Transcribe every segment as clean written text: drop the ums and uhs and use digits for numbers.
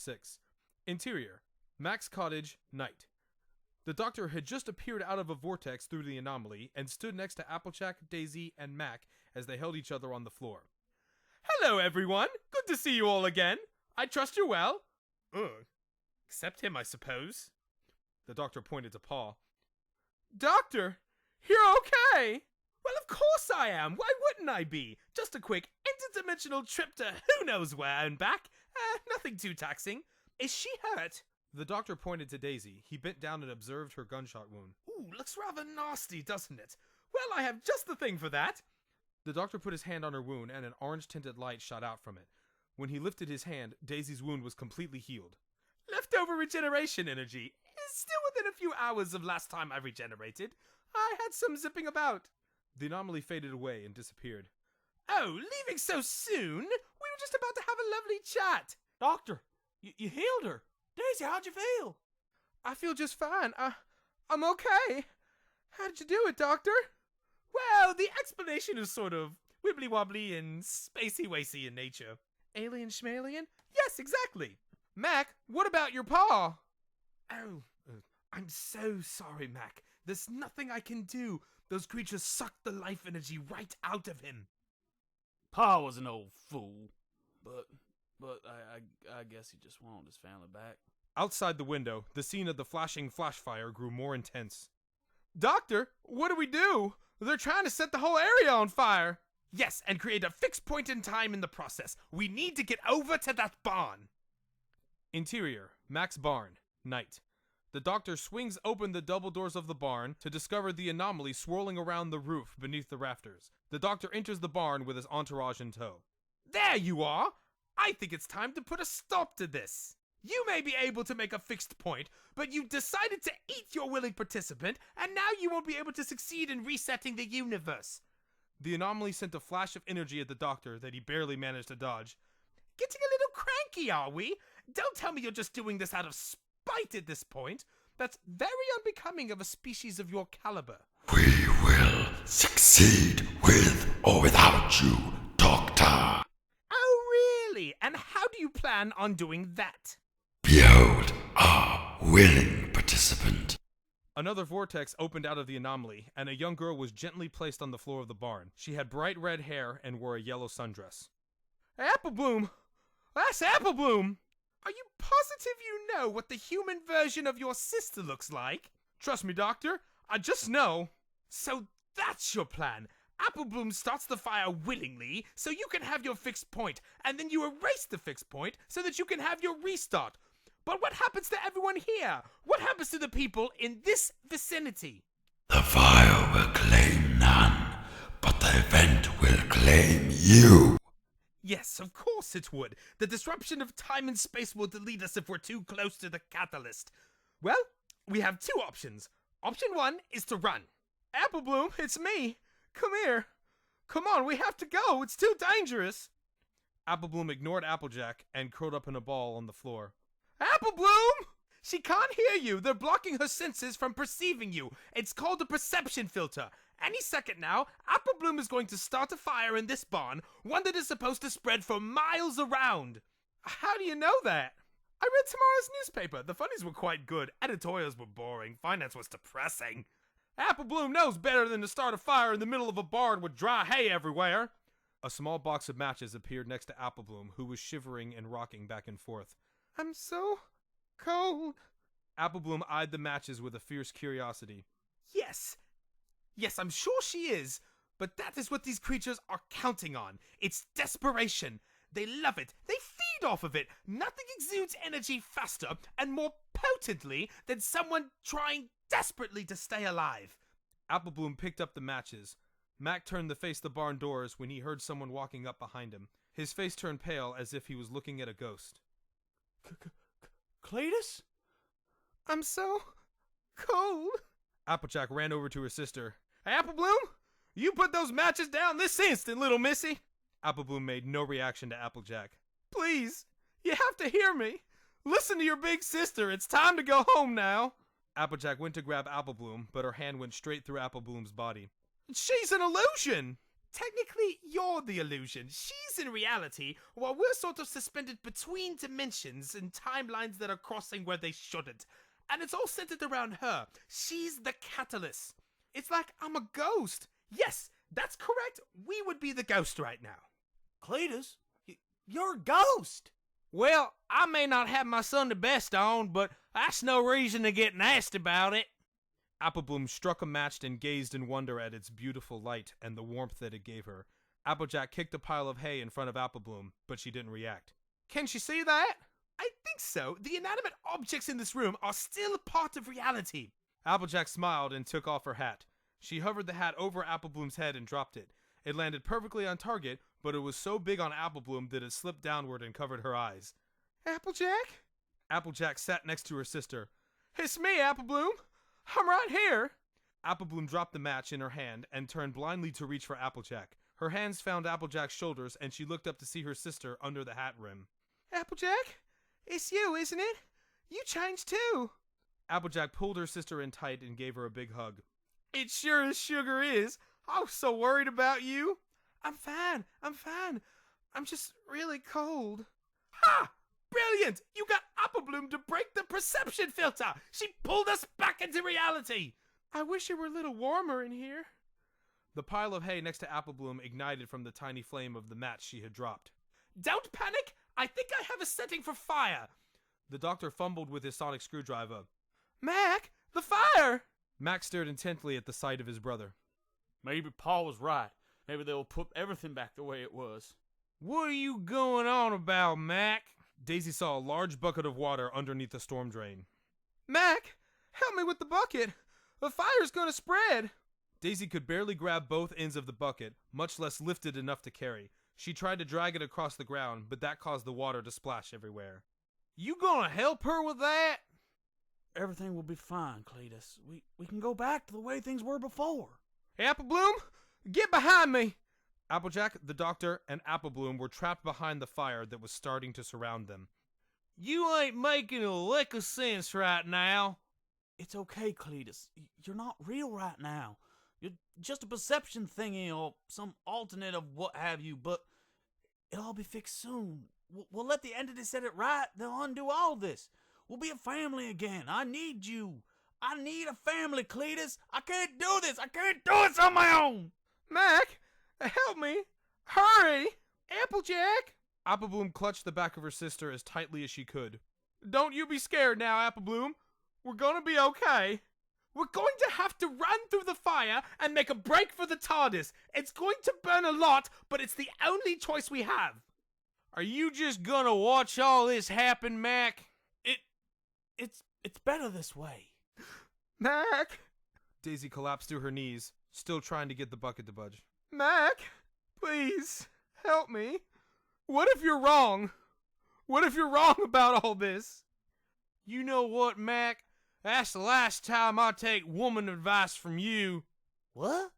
6. Interior, Mac's cottage, night. The Doctor had just appeared out of a vortex through the anomaly and stood next to Applejack, Daisy, and Mac as they held each other on the floor. Hello, everyone! Good to see you all again. I trust you're well. Ugh. Except him, I suppose. The Doctor pointed to Paul. Doctor, you're okay! Well, of course I am. Why wouldn't I be? Just a quick interdimensional trip to who knows where and back. Nothing too taxing. Is she hurt? The Doctor pointed to Daisy. He bent down and observed her gunshot wound. Ooh, looks rather nasty, doesn't it? Well, I have just the thing for that. The Doctor put his hand on her wound and an orange-tinted light shot out from it. When he lifted his hand, Daisy's wound was completely healed. Leftover regeneration energy. Is still within a few hours of last time I regenerated. I had some zipping about. The anomaly faded away and disappeared. Oh, leaving so soon? We were just about to have a lovely chat. Doctor, you healed her. Daisy, how'd you feel? I feel just fine. I'm okay. How did you do it, Doctor? Well, the explanation is sort of wibbly-wobbly and spacey-wacy in nature. Alien schmalien? Yes, exactly. Mac, what about your paw? Oh, I'm so sorry, Mac. There's nothing I can do. Those creatures sucked the life energy right out of him. Pa was an old fool, but I guess he just wanted his family back. Outside the window, the scene of the flashing flash fire grew more intense. Doctor, what do we do? They're trying to set the whole area on fire. Yes, and create a fixed point in time in the process. We need to get over to that barn. Interior, Mac's barn, night. The Doctor swings open the double doors of the barn to discover the anomaly swirling around the roof beneath the rafters. The Doctor enters the barn with his entourage in tow. There you are! I think it's time to put a stop to this. You may be able to make a fixed point, but you decided to eat your willing participant, and now you won't be able to succeed in resetting the universe. The anomaly sent a flash of energy at the Doctor that he barely managed to dodge. Getting a little cranky, are we? Don't tell me you're just doing this out of spite at this point. That's very unbecoming of a species of your caliber. We will succeed with or without you, Doctor. Oh, really? And how do you plan on doing that? Behold our willing participant. Another vortex opened out of the anomaly, and a young girl was gently placed on the floor of the barn. She had bright red hair and wore a yellow sundress. Applebloom! That's Applebloom! Are you positive you know what the human version of your sister looks like? Trust me, Doctor, I just know. So that's your plan. Applebloom starts the fire willingly, so you can have your fixed point, and then you erase the fixed point so that you can have your restart. But what happens to everyone here? What happens to the people in this vicinity? The fire will claim none, but the event will claim you. Yes, of course it would. The disruption of time and space will delete us if we're too close to the catalyst. Well, we have two options. Option one is to run. Applebloom, it's me. Come here. Come on, we have to go. It's too dangerous. Applebloom ignored Applejack and curled up in a ball on the floor. Applebloom! She can't hear you. They're blocking her senses from perceiving you. It's called a perception filter. Any second now, Applebloom is going to start a fire in this barn, one that is supposed to spread for miles around. How do you know that? I read tomorrow's newspaper. The funnies were quite good. Editorials were boring. Finance was depressing. Applebloom knows better than to start a fire in the middle of a barn with dry hay everywhere. A small box of matches appeared next to Applebloom, who was shivering and rocking back and forth. I'm so cold. Applebloom eyed the matches with a fierce curiosity. Yes, I'm sure she is, but that is what these creatures are counting on. It's desperation. They love it. They feed off of it. Nothing exudes energy faster and more potently than someone trying desperately to stay alive. Applebloom picked up the matches. Mac turned to face the barn doors when he heard someone walking up behind him. His face turned pale as if he was looking at a ghost. Cletus? I'm so cold. Applejack ran over to her sister. Hey, Applebloom, you put those matches down this instant, little missy. Applebloom made no reaction to Applejack. Please, you have to hear me. Listen to your big sister. It's time to go home now. Applejack went to grab Applebloom, but her hand went straight through Applebloom's body. She's an illusion. technically you're the illusion. She's in reality, while we're sort of suspended between dimensions and timelines that are crossing where they shouldn't. And it's all centered around her. She's the catalyst. It's like I'm a ghost. Yes, that's correct. We would be the ghost right now. Cletus, you're a ghost. Well, I may not have my Sunday best on, but that's no reason to get nasty about it. Applebloom struck a match and gazed in wonder at its beautiful light and the warmth that it gave her. Applejack kicked a pile of hay in front of Applebloom, but she didn't react. Can she see that? I think so. The inanimate objects in this room are still a part of reality. Applejack smiled and took off her hat. She hovered the hat over Applebloom's head and dropped it. It landed perfectly on target, but it was so big on Applebloom that it slipped downward and covered her eyes. Applejack? Applejack sat next to her sister. It's me, Applebloom. I'm right here. Applebloom dropped the match in her hand and turned blindly to reach for Applejack. Her hands found Applejack's shoulders, and she looked up to see her sister under the hat rim. Applejack? It's you, isn't it? You changed too. Applejack pulled her sister in tight and gave her a big hug. It sure as sugar is. I was so worried about you. I'm fine. I'm just really cold. Ha! Brilliant! You got Applebloom to break the perception filter. She pulled us back into reality. I wish it were a little warmer in here. The pile of hay next to Applebloom ignited from the tiny flame of the match she had dropped. Don't panic! I think I have a setting for fire. The doctor fumbled with his sonic screwdriver. Mac, the fire! Mac stared intently at the sight of his brother. Maybe Pa was right. Maybe they'll put everything back the way it was. What are you going on about, Mac? Daisy saw a large bucket of water underneath the storm drain. Mac, help me with the bucket. The fire's gonna spread. Daisy could barely grab both ends of the bucket, much less lift it enough to carry. She tried to drag it across the ground, but that caused the water to splash everywhere. You gonna help her with that? Everything will be fine, Cletus. We can go back to the way things were before. Applebloom, get behind me! Applejack, the doctor, and Applebloom were trapped behind the fire that was starting to surround them. You ain't making a lick of sense right now. It's okay, Cletus. You're not real right now. You're just a perception thingy or some alternate of what have you, but it'll all be fixed soon. We'll let the entity set it right. They'll undo all this. We'll be a family again. I need you. I need a family, Cletus. I can't do this. I can't do this on my own. Mac, help me. Hurry. Applejack. Applebloom clutched the back of her sister as tightly as she could. Don't you be scared now, Applebloom. We're gonna be okay. We're going to have to run through the fire and make a break for the TARDIS. It's going to burn a lot, but it's the only choice we have. Are you just gonna watch all this happen, Mac? It's better this way. Mac! Daisy collapsed to her knees, still trying to get the bucket to budge. Mac! Please, help me. What if you're wrong? What if you're wrong about all this? You know what, Mac? That's the last time I take woman advice from you. What?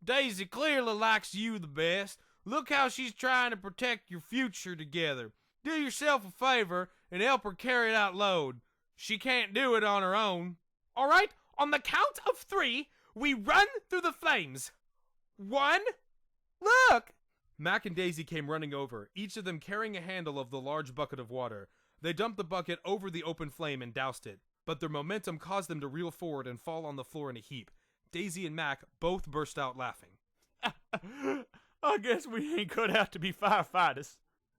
Daisy clearly likes you the best. Look how she's trying to protect your future together. Do yourself a favor and help her carry that load. She can't do it on her own. All right, on the count of 3, we run through the flames. 1, look! Mac and Daisy came running over, each of them carrying a handle of the large bucket of water. They dumped the bucket over the open flame and doused it, but their momentum caused them to reel forward and fall on the floor in a heap. Daisy and Mac both burst out laughing. I guess we ain't cut out to be firefighters.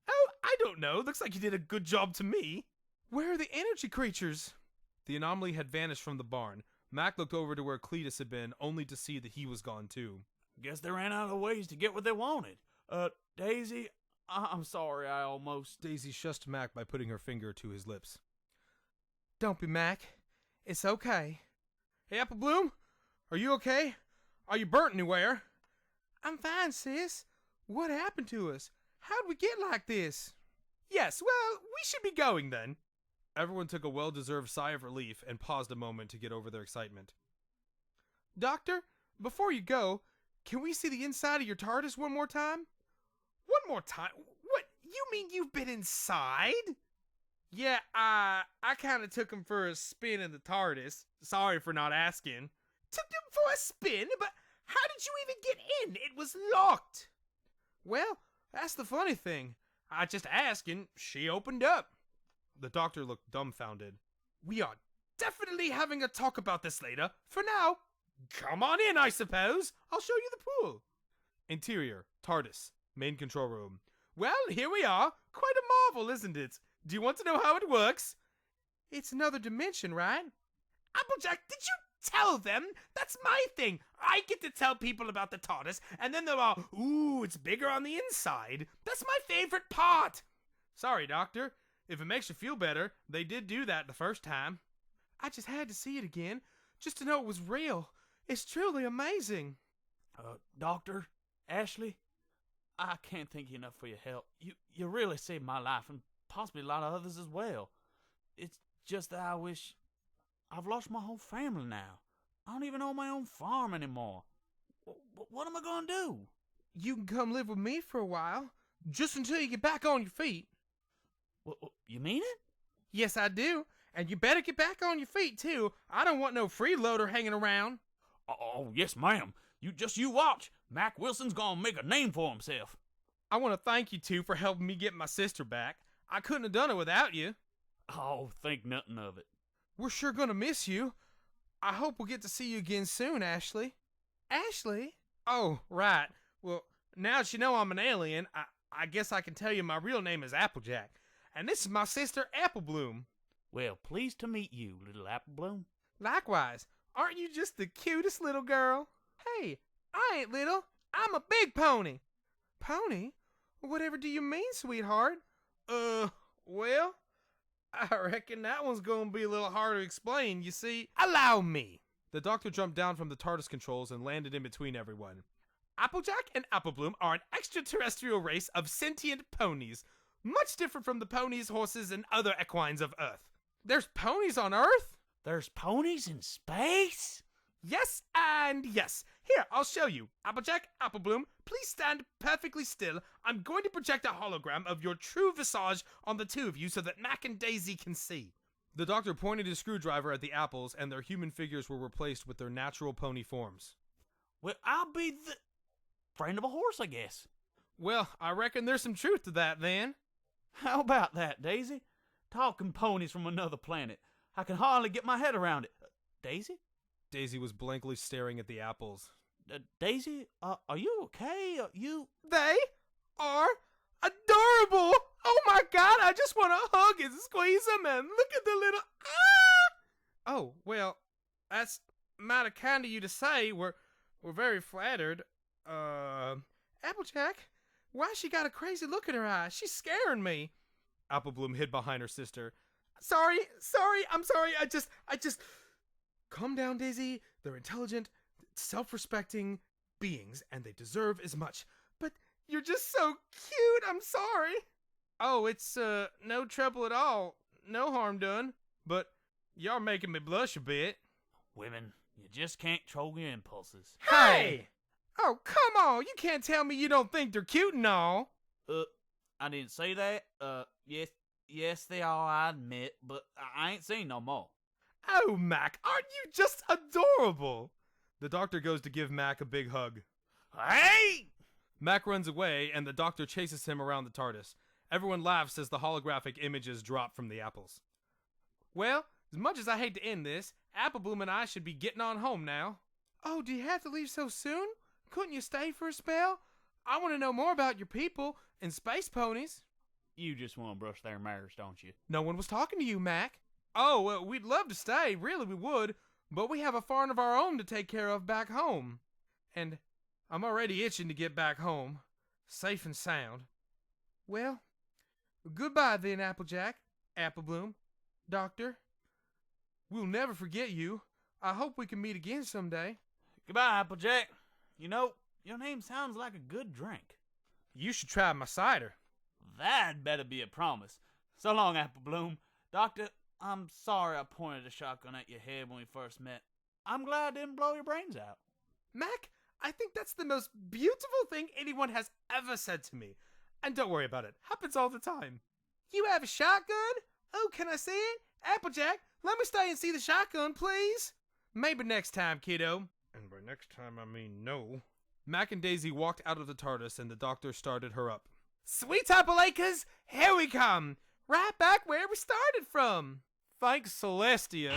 Oh, I don't know. Looks like you did a good job to me. Where are the energy creatures? The anomaly had vanished from the barn. Mac looked over to where Cletus had been, only to see that he was gone too. Guess they ran out of ways to get what they wanted. Daisy, I'm sorry, I almost... Daisy shushed Mac by putting her finger to his lips. Don't be, Mac. It's okay. Hey, Applebloom, are you okay? Are you burnt anywhere? I'm fine, sis. What happened to us? How'd we get like this? Yes, well, we should be going then. Everyone took a well-deserved sigh of relief and paused a moment to get over their excitement. Doctor, before you go, can we see the inside of your TARDIS one more time? One more time? What, you mean you've been inside? Yeah, I kind of took him for a spin in the TARDIS. Sorry for not asking. Took him for a spin? But How did you even get in? It was locked. Well, that's the funny thing. I just asked and she opened up. The doctor looked dumbfounded. We are definitely having a talk about this later. For now, come on in, I suppose. I'll show you the pool. Interior, TARDIS, main control room. Well, here we are. Quite a marvel, isn't it? Do you want to know how it works? It's another dimension, right? Applejack, did you tell them? That's my thing. I get to tell people about the TARDIS, and then they're all, ooh, it's bigger on the inside. That's my favorite part. Sorry, Doctor. If it makes you feel better, they did do that the first time. I just had to see it again, just to know it was real. It's truly amazing. Doctor, Ashley, I can't thank you enough for your help. You really saved my life, and possibly a lot of others as well. It's just that I wish I've lost my whole family now. I don't even own my own farm anymore. What am I gonna do? You can come live with me for a while, just until you get back on your feet. You mean it? Yes, I do. And you better get back on your feet, too. I don't want no freeloader hanging around. Oh, yes, ma'am. You watch. Mac Wilson's gonna make a name for himself. I want to thank you two for helping me get my sister back. I couldn't have done it without you. Oh, think nothing of it. We're sure gonna miss you. I hope we'll get to see you again soon, Ashley. Ashley? Oh, right. Well, now that you know I'm an alien, I guess I can tell you my real name is Applejack. And this is my sister, Applebloom. Well, pleased to meet you, little Applebloom. Likewise. Aren't you just the cutest little girl? Hey, I ain't little. I'm a big pony. Pony? Whatever do you mean, sweetheart? Well, I reckon that one's gonna be a little hard to explain. You see, allow me. The doctor jumped down from the TARDIS controls and landed in between everyone. Applejack and Applebloom are an extraterrestrial race of sentient ponies, much different from the ponies, horses, and other equines of Earth. There's ponies on Earth? There's ponies in space? Yes and yes. Here, I'll show you. Applejack, Applebloom, please stand perfectly still. I'm going to project a hologram of your true visage on the two of you so that Mac and Daisy can see. The doctor pointed his screwdriver at the apples, and their human figures were replaced with their natural pony forms. Well, I'll be the friend of a horse, I guess. Well, I reckon there's some truth to that, then. How about that, Daisy? Talking ponies from another planet. I can hardly get my head around it. Daisy? Daisy was blankly staring at the apples. Daisy, are you okay? They are adorable! Oh my god, I just want to hug and squeeze them and look at the little... Ah! Oh, well, that's mighty kind of you to say. We're very flattered. Applejack, why she got a crazy look in her eye? She's scaring me. Applebloom hid behind her sister. Sorry, I'm sorry. I just... Calm down, Daisy. They're intelligent, self-respecting beings, and they deserve as much. But you're just so cute. I'm sorry. Oh, it's, no trouble at all. No harm done. But you're making me blush a bit. Women, you just can't control your impulses. Hey! Oh, come on. You can't tell me you don't think they're cute and all. I didn't say that. Yes, they are, I admit, but I ain't seen no more. Oh, Mac, aren't you just adorable? The doctor goes to give Mac a big hug. Hey! Mac runs away, and the doctor chases him around the TARDIS. Everyone laughs as the holographic images drop from the apples. Well, as much as I hate to end this, Applebloom and I should be getting on home now. Oh, do you have to leave so soon? Couldn't you stay for a spell? I want to know more about your people and space ponies. You just want to brush their mares, don't you? No one was talking to you, Mac. Oh, well, we'd love to stay, really we would, but we have a farm of our own to take care of back home. And I'm already itching to get back home, safe and sound. Well, goodbye then, Applejack, Applebloom, Doctor. We'll never forget you. I hope we can meet again someday. Goodbye, Applejack. You know, your name sounds like a good drink. You should try my cider. That'd better be a promise. So long, Applebloom. Doctor, I'm sorry I pointed a shotgun at your head when we first met. I'm glad I didn't blow your brains out. Mac, I think that's the most beautiful thing anyone has ever said to me. And don't worry about it. Happens all the time. You have a shotgun? Oh, can I see it? Applejack, let me stay and see the shotgun, please. Maybe next time, kiddo. And by next time, I mean no. Mac and Daisy walked out of the TARDIS and the Doctor started her up. Sweet Apple Acres, here we come! Right back where we started from! Thanks, Celestia.